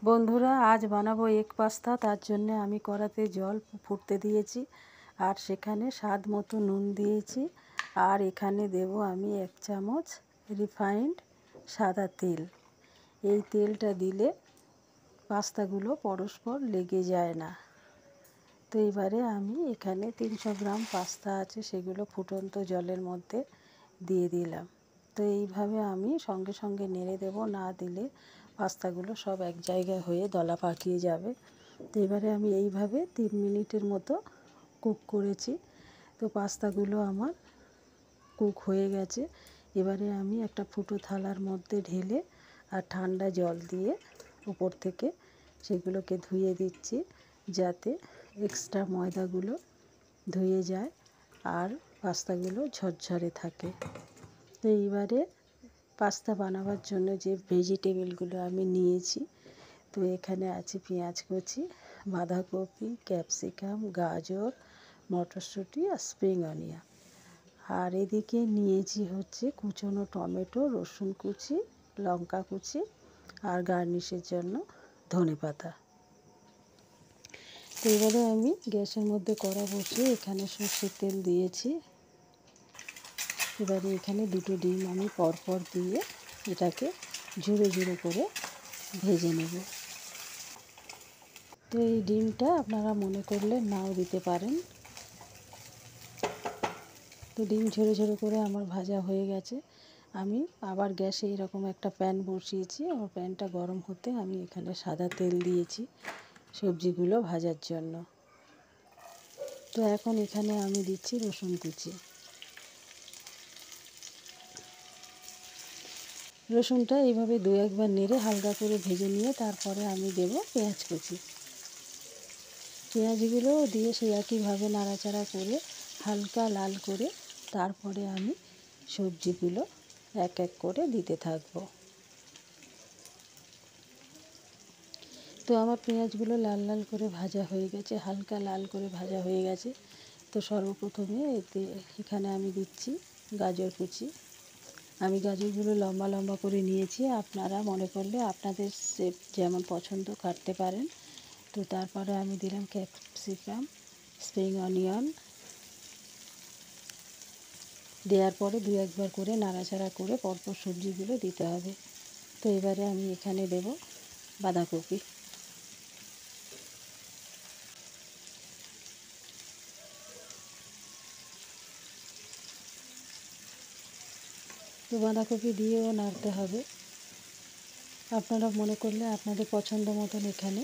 বন্ধুরা, আজ বানাবো এগ পাস্তা। তার জন্য আমি কড়াতে জল ফুটতে দিয়েছি আর সেখানে স্বাদ মতো নুন দিয়েছি। আর এখানে দেব আমি 1 চামচ রিফাইন্ড সাদা তেল। এই তেলটা দিলে পাস্তাগুলো পরস্পর লেগে যায় না। তো এবারে আমি এখানে 300 গ্রাম পাস্তা আছে, সেগুলো ফুটন্ত জলের মধ্যে দিয়ে দিলাম। তো এইভাবে আমি সঙ্গে সঙ্গে নেড়ে দেব, না দিলে পাস্তাগুলো সব এক জায়গায় হয়ে দলা পাকিয়ে যাবে। তো এবারে আমি এইভাবে 3 মিনিটের মতো কুক করেছি। তো পাস্তাগুলো আমার কুক হয়ে গেছে। এবারে আমি একটা ফুটো থালার মধ্যে ঢেলে আর ঠান্ডা জল দিয়ে উপর থেকে সেগুলোকে ধুয়ে দিচ্ছি, যাতে এক্সট্রা ময়দাগুলো ধুয়ে যায় আর পাস্তাগুলো ঝরঝরে থাকে। তো এইবারে পাস্তা বানাবার জন্য যে ভেজিটেবলগুলো আমি নিয়েছি, তো এখানে আছে পেঁয়াজ কুচি, বাঁধাকপি, ক্যাপসিকাম, গাজর, মটরশুঁটি আর স্প্রিং অনিয়ন। আর এদিকে নিয়েছি হচ্ছে কুচনো টমেটো, রসুন কুচি, লঙ্কা কুচি আর গার্নিশের জন্য ধনেপাতা। তো এবারে আমি গ্যাসের মধ্যে কড়া বসিয়ে এখানে সর্ষের তেল দিয়েছি। এবারে এখানে 2টো ডিম আমি পরপর দিয়ে এটাকে ঝুড়ো ঝুড়ো করে ভেজে নেব। তো এই ডিমটা আপনারা মনে করলে নাও দিতে পারেন। তো ডিম ঝুড়ো ঝুড়ো করে আমার ভাজা হয়ে গেছে। আমি আবার গ্যাসে এরকম একটা প্যান বসিয়েছি। আমার প্যানটা গরম হতে আমি এখানে সাদা তেল দিয়েছি সবজিগুলো ভাজার জন্য। তো এখন এখানে আমি দিচ্ছি রসুন কুচি। রসুনটা এইভাবে 2-1 বার নেড়ে হালকা করে ভেজে নিয়ে তারপরে আমি দেব পেঁয়াজ কুচি। পেঁয়াজগুলো দিয়ে সেই একইভাবে নাড়াচাড়া করে হালকা লাল করে তারপরে আমি সবজিগুলো এক এক করে দিতে থাকব। তো আমার পেঁয়াজগুলো লাল লাল করে ভাজা হয়ে গেছে, হালকা লাল করে ভাজা হয়ে গেছে। তো সর্বপ্রথমে এখানে আমি দিচ্ছি গাজর কুচি। আমি গাজরগুলো লম্বা লম্বা করে নিয়েছি, আপনারা মনে করলে আপনাদের শেপ যেমন পছন্দ কাটতে পারেন। তো তারপরে আমি দিলাম ক্যাপসিকাম, স্প্রিং অনিয়ন। দেওয়ার পরে 2-1 বার করে নাড়াচাড়া করে পরপর সবজিগুলো দিতে হবে। তো এবারে আমি এখানে দেব বাঁধাকপি। তো বাঁধাকপি দিয়েও নাড়তে হবে। আপনারা মনে করলে আপনাদের পছন্দ মতন এখানে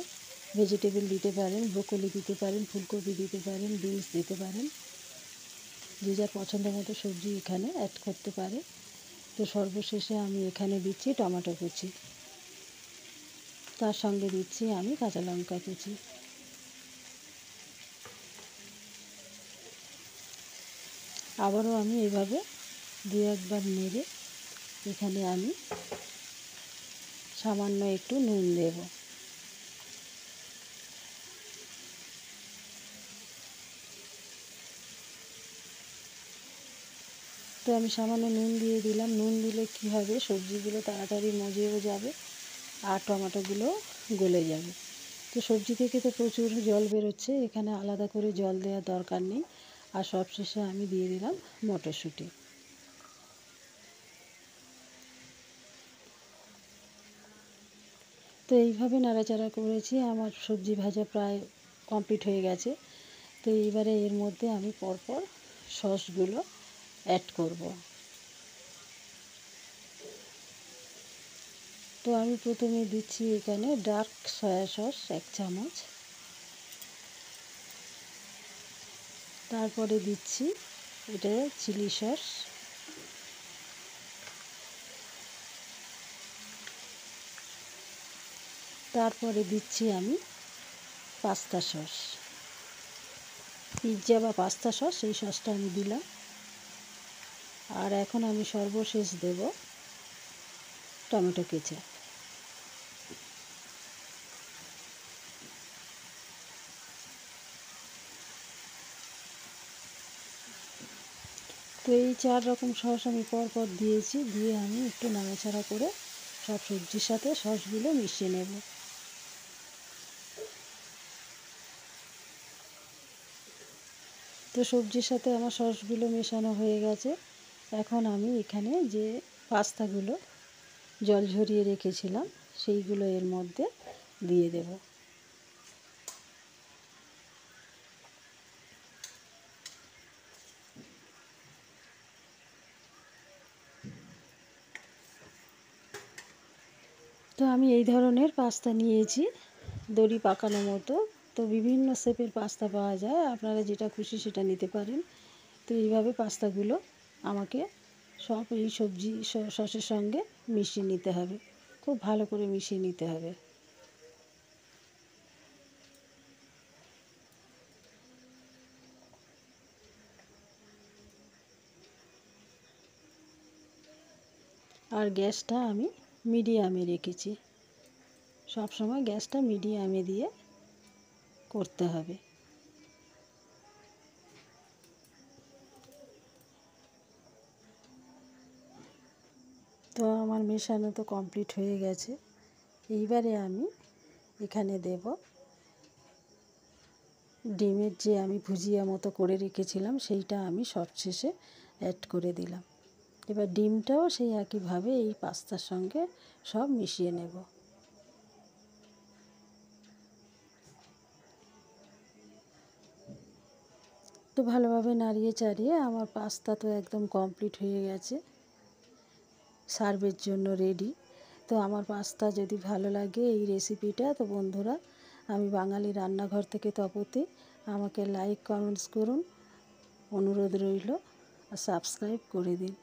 ভেজিটেবল দিতে পারেন, ব্রোকলি দিতে পারেন, ফুলকপি দিতে পারেন, বিনস দিতে পারেন। যে যার পছন্দ মতো সবজি এখানে অ্যাড করতে পারে। তো সর্বশেষে আমি এখানে দিচ্ছি টমেটো কুচি, তার সঙ্গে দিচ্ছি আমি কাঁচা লঙ্কা কুচি। আবারও আমি এভাবে 2-1 বার নেড়ে এখানে আমি সামান্য একটু নুন দেব। তো আমি সামান্য নুন দিয়ে দিলাম। নুন দিলে কী হবে, সবজিগুলো তাড়াতাড়ি মজেও যাবে আর টমেটোগুলো গলে যাবে। তো সবজি থেকে তো প্রচুর জল বেরোচ্ছে, এখানে আলাদা করে জল দেওয়ার দরকার নেই। আর সবশেষে আমি দিয়ে দিলাম মটরশুঁটি। তো এইভাবে নাড়াচাড়া করেছি, আমার সবজি ভাজা প্রায় কমপ্লিট হয়ে গেছে। তো এইবারে এর মধ্যে আমি পরপর সসগুলো অ্যাড করব। তো আমি প্রথমে দিচ্ছি এখানে ডার্ক সয়া সস 1 চামচ। তারপরে দিচ্ছি এটা চিলি সস। তারপরে দিচ্ছি আমি পাস্তা সস, পিৎজা বা পাস্তা সস, সেই সসটা আমি দিলাম। আর এখন আমি সর্বশেষ দেব টমেটো কেচাপ। তো এই 4 রকম সস আমি পরপর দিয়েছি, দিয়ে আমি একটু নাড়াচাড়া করে সব সবজির সাথে সসগুলো মিশিয়ে নেব। তো সবজির সাথে আমার সসগুলো মেশানো হয়ে গেছে। এখন আমি এখানে যে পাস্তাগুলো জল ঝরিয়ে রেখেছিলাম সেইগুলো এর মধ্যে দিয়ে দেব। তো আমি এই ধরনের পাস্তা নিয়েছি, দড়ি পাকানো মতো। তো বিভিন্ন শেপের পাস্তা পাওয়া যায়, আপনারা যেটা খুশি সেটা নিতে পারেন। তো এইভাবে পাস্তাগুলো আমাকে সব এই সবজি সসের সঙ্গে মিশিয়ে নিতে হবে, খুব ভালো করে মিশিয়ে নিতে হবে। আর গ্যাসটা আমি মিডিয়ামে রেখেছি, সব সময় গ্যাসটা মিডিয়ামে দিয়ে করতে হবে। তো আমার মেশানো তো কমপ্লিট হয়ে গেছে। এইবারে আমি এখানে দেব ডিমের যে আমি ভুজিয়া মতো করে রেখেছিলাম সেইটা আমি সবশেষে অ্যাড করে দিলাম। এবার ডিমটাও সেই একইভাবে এই পাস্তার সঙ্গে সব মিশিয়ে নেব। তো ভালোভাবে নাড়িয়ে চাড়িয়ে আমার পাস্তা তো একদম কমপ্লিট হয়ে গেছে, সার্ভের জন্য রেডি। তো আমার পাস্তা যদি ভালো লাগে এই রেসিপিটা, তো বন্ধুরা, আমি বাঙালি রান্নাঘর থেকে তপতি, আমাকে লাইক কমেন্টস করুন, অনুরোধ রইল, আর সাবস্ক্রাইব করে দিন।